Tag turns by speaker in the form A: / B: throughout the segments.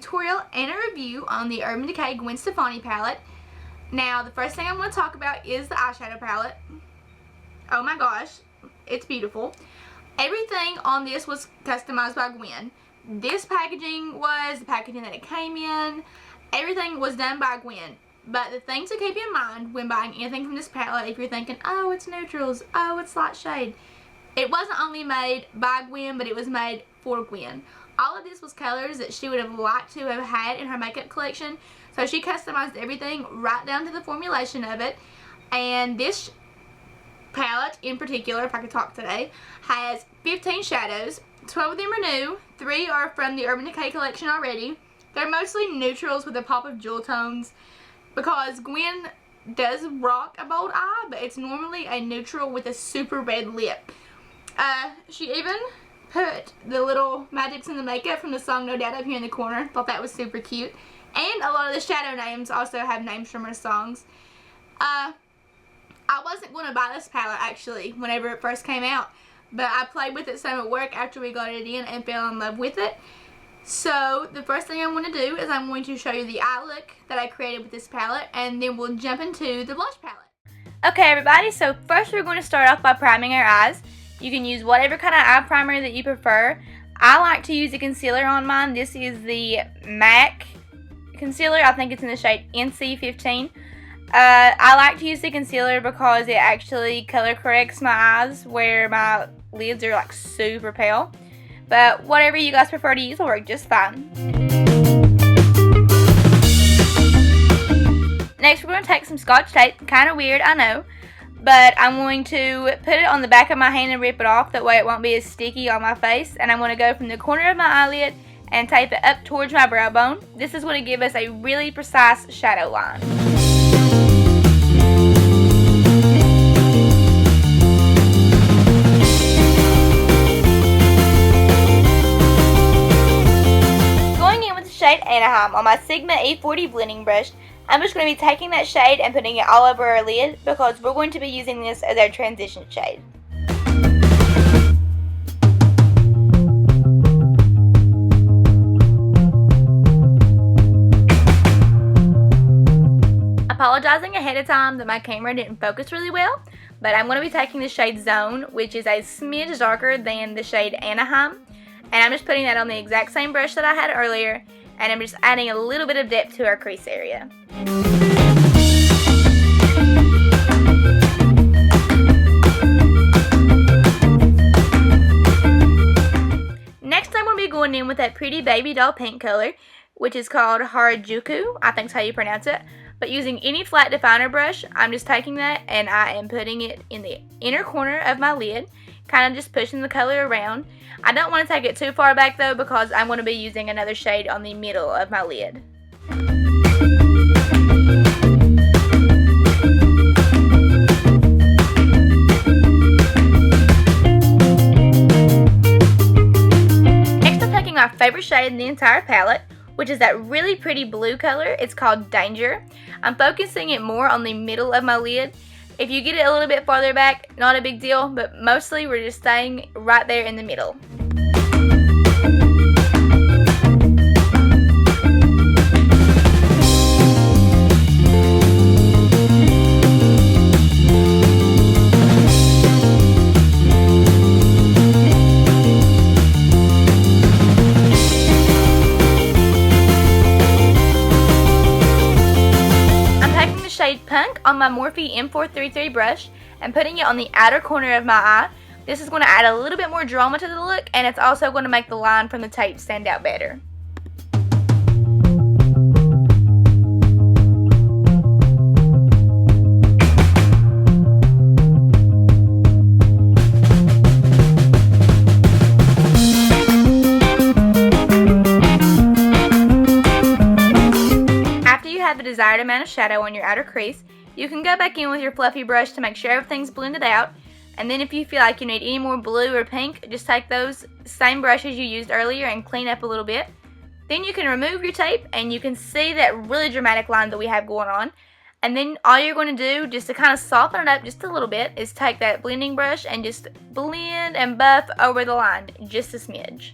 A: tutorial and a review on the Urban Decay Gwen Stefani palette. Now, the first thing I'm going to talk about is the eyeshadow palette. Oh my gosh, it's beautiful. Everything on this was customized by Gwen. This packaging was, the packaging that it came in, everything was done by Gwen. But the thing to keep in mind when buying anything from this palette, if you're thinking, oh, it's neutrals, oh, it's light shade, it wasn't only made by Gwen, but it was made for Gwen. All of this was colors that she would have liked to have had in her makeup collection. So she customized everything right down to the formulation of it. And this palette in particular, if I could talk today, has 15 shadows. 12 of them are new. 3 are from the Urban Decay collection already. They're mostly neutrals with a pop of jewel tones because Gwen does rock a bold eye, but it's normally a neutral with a super red lip. She even put the little magics in the makeup from the song No Doubt up here in the corner. Thought that was super cute. And a lot of the shadow names also have names from her songs. I wasn't going to buy this palette actually whenever it first came out, but I played with it some at work after we got it in and fell in love with it. So the first thing I'm going to do is I'm going to show you the eye look that I created with this palette, and then we'll jump into the blush palette. Okay everybody, so first we're going to start off by priming our eyes. You can use whatever kind of eye primer that you prefer. I like to use a concealer on mine. This is the MAC concealer. I think it's in the shade NC15. I like to use the concealer because it actually color corrects my eyes where my lids are like super pale. But whatever you guys prefer to use will work just fine. Next we're going to take some Scotch tape. Kind of weird, I know. But I'm going to put it on the back of my hand and rip it off. That way it won't be as sticky on my face. And I'm going to go from the corner of my eyelid and tape it up towards my brow bone. This is going to give us a really precise shadow line. Going in with the shade Anaheim on my Sigma E40 blending brush, I'm just going to be taking that shade and putting it all over our lid because we're going to be using this as our transition shade. Apologizing ahead of time that my camera didn't focus really well, but I'm going to be taking the shade Zone, which is a smidge darker than the shade Anaheim, and I'm just putting that on the exact same brush that I had earlier, and I'm just adding a little bit of depth to our crease area. Next I'm going to be going in with that pretty baby doll pink color, which is called Harajuku, I think is how you pronounce it. But using any flat definer brush, I'm just taking that and I am putting it in the inner corner of my lid, kind of just pushing the color around. I don't want to take it too far back though because I'm going to be using another shade on the middle of my lid. Next I'm taking my favorite shade in the entire palette, which is that really pretty blue color. It's called Danger. I'm focusing it more on the middle of my lid. If you get it a little bit farther back, not a big deal, but mostly we're just staying right there in the middle. Punk on my Morphe M433 brush and putting it on the outer corner of my eye. This is going to add a little bit more drama to the look, and it's also going to make the line from the tape stand out better. Have the desired amount of shadow on your outer crease, you can go back in with your fluffy brush to make sure everything's blended out, and then if you feel like you need any more blue or pink, just take those same brushes you used earlier and clean up a little bit. Then you can remove your tape and you can see that really dramatic line that we have going on, and then all you're going to do just to kind of soften it up just a little bit is take that blending brush and just blend and buff over the line just a smidge.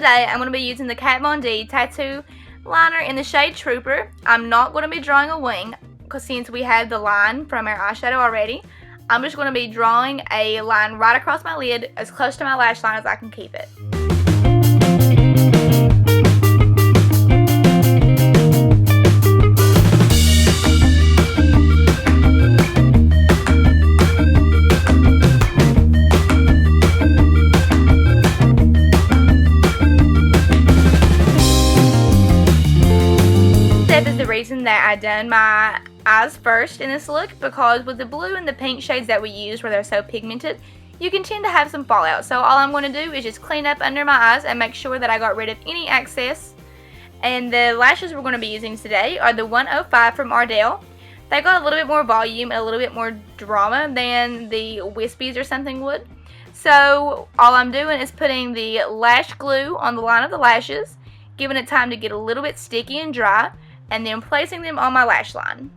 A: today I'm going to be using the Kat Von D Tattoo Liner in the shade Trooper. I'm not going to be drawing a wing because since we have the line from our eyeshadow already, I'm just going to be drawing a line right across my lid as close to my lash line as I can keep it. Is the reason that I done my eyes first in this look, because with the blue and the pink shades that we use where they're so pigmented, you can tend to have some fallout. So all I'm going to do is just clean up under my eyes and make sure that I got rid of any excess. And the lashes we're going to be using today are the 105 from Ardell. They got a little bit more volume and a little bit more drama than the Wispies or something would. So all I'm doing is putting the lash glue on the line of the lashes, giving it time to get a little bit sticky and dry, and then placing them on my lash line.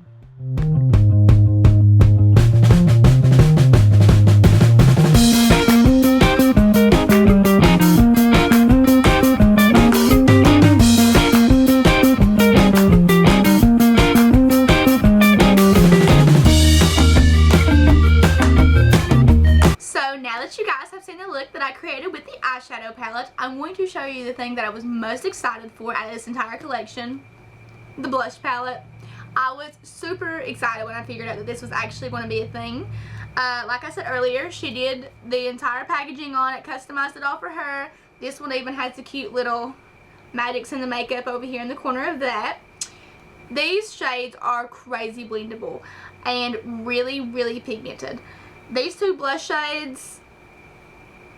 A: So now that you guys have seen the look that I created with the eyeshadow palette, I'm going to show you the thing that I was most excited for out of this entire collection. The blush palette. I was super excited when I figured out that this was actually going to be a thing. Like I said earlier, she did the entire packaging on it, customized it all for her. This one even has the cute little magics in the makeup over here in the corner of that. These shades are crazy blendable and really, really pigmented. These two blush shades,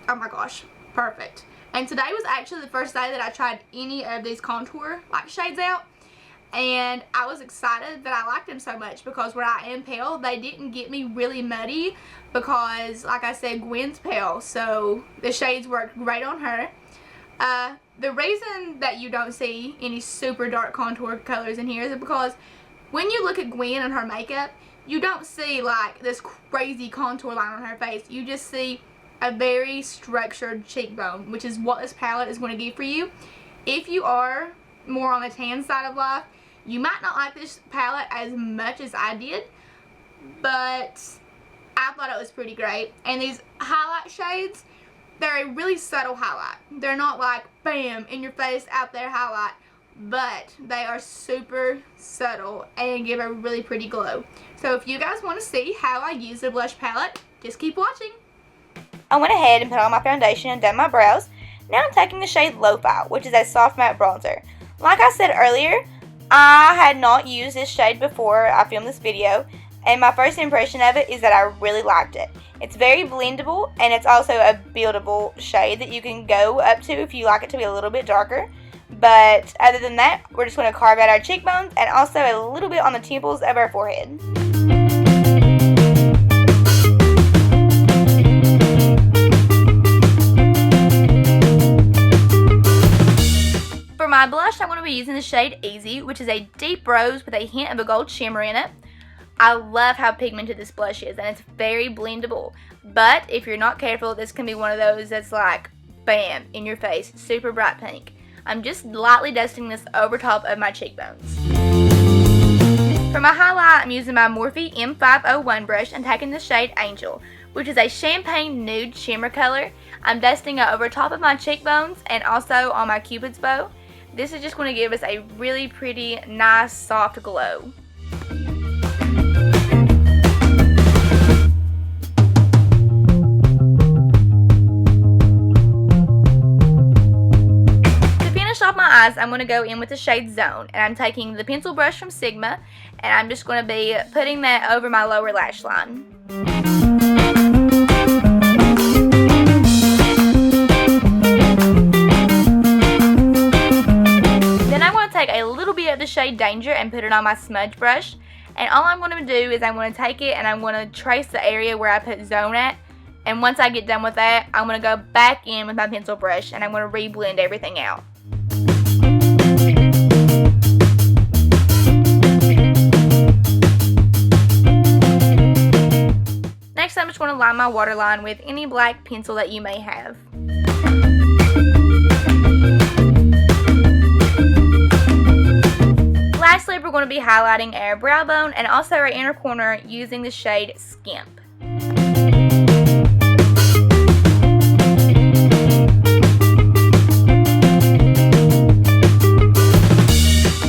A: oh my gosh, perfect. And today was actually the first day that I tried any of these contour like shades out. And I was excited that I liked them so much because where I am pale, they didn't get me really muddy because, like I said, Gwen's pale, so the shades worked great on her. The reason that you don't see any super dark contour colors in here is because when you look at Gwen and her makeup, you don't see like this crazy contour line on her face. You just see a very structured cheekbone, which is what this palette is going to give for you. If you are more on the tan side of life, you might not like this palette as much as I did, but I thought it was pretty great. And these highlight shades, they're a really subtle highlight. They're not like bam in your face out there highlight, but they are super subtle and give a really pretty glow. So if you guys want to see how I use the blush palette, just keep watching. I went ahead and put on my foundation and done my brows. Now I'm taking the shade Lo-Fi, which is a soft matte bronzer. Like I said earlier, I had not used this shade before I filmed this video, and my first impression of it is that I really liked it. It's very blendable, and it's also a buildable shade that you can go up to if you like it to be a little bit darker. But other than that, we're just going to carve out our cheekbones and also a little bit on the temples of our forehead. For my blush, I'm going to be using the shade Easy, which is a deep rose with a hint of a gold shimmer in it. I love how pigmented this blush is, and it's very blendable. But if you're not careful, this can be one of those that's like, bam, in your face, super bright pink. I'm just lightly dusting this over top of my cheekbones. For my highlight, I'm using my Morphe M501 brush and taking the shade Angel, which is a champagne nude shimmer color. I'm dusting it over top of my cheekbones and also on my cupid's bow. This is just going to give us a really pretty, nice, soft glow. To finish off my eyes, I'm going to go in with the shade Zone. And I'm taking the pencil brush from Sigma, and I'm just going to be putting that over my lower lash line. Take a little bit of the shade Danger and put it on my smudge brush, and all I'm going to do is I'm going to take it and I'm going to trace the area where I put Zone at, and once I get done with that, I'm going to go back in with my pencil brush and I'm going to re-blend everything out. Next, I'm just going to line my waterline with any black pencil that you may have. to be highlighting our brow bone and also our inner corner using the shade Skimp.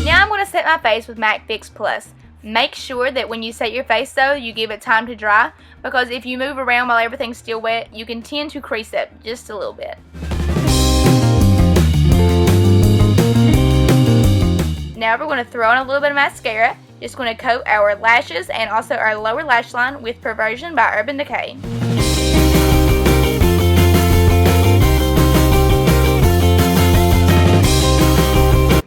A: Now I'm going to set my face with MAC Fix Plus. Make sure that when you set your face though, you give it time to dry, because if you move around while everything's still wet, you can tend to crease up just a little bit. Now we're going to throw in a little bit of mascara. Just going to coat our lashes and also our lower lash line with Perversion by Urban Decay.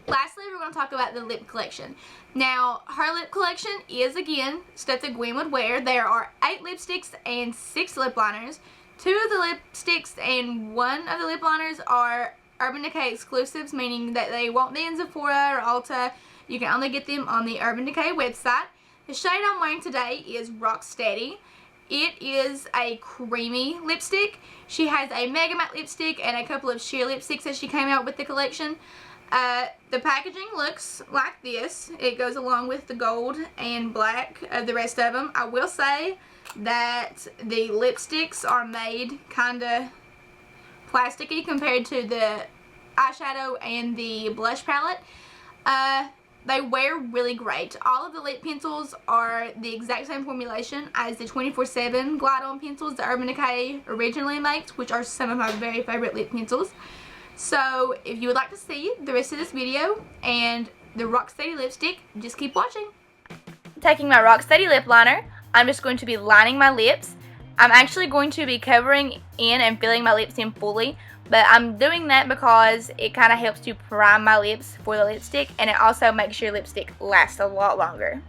A: Lastly, we're going to talk about the lip collection. Now, her lip collection is, again, stuff that Gwen would wear. There are 8 lipsticks and 6 lip liners. 2 of the lipsticks and 1 of the lip liners are Urban Decay exclusives, meaning that they won't be in Sephora or Ulta. You can only get them on the Urban Decay website. The shade I'm wearing today is Rocksteady. It is a creamy lipstick. She has a Mega Matte lipstick and a couple of sheer lipsticks that she came out with the collection. The packaging looks like this. It goes along with the gold and black of the rest of them. I will say that the lipsticks are made kind of plasticky compared to the eyeshadow and the blush palette. They wear really great. All of the lip pencils are the exact same formulation as the 24/7 Glide On pencils that Urban Decay originally makes, which are some of my very favorite lip pencils. So if you would like to see the rest of this video and the Rocksteady lipstick, just keep watching. Taking my Rocksteady lip liner, I'm just going to be lining my lips. I'm actually going to be covering in and filling my lips in fully, but I'm doing that because it kind of helps to prime my lips for the lipstick, and it also makes your lipstick last a lot longer.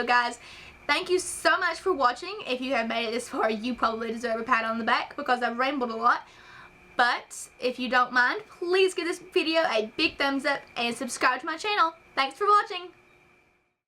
A: Guys, thank you so much for watching. If you have made it this far, you probably deserve a pat on the back because I've rambled a lot. But if you don't mind, please give this video a big thumbs up and subscribe to my channel. Thanks for watching.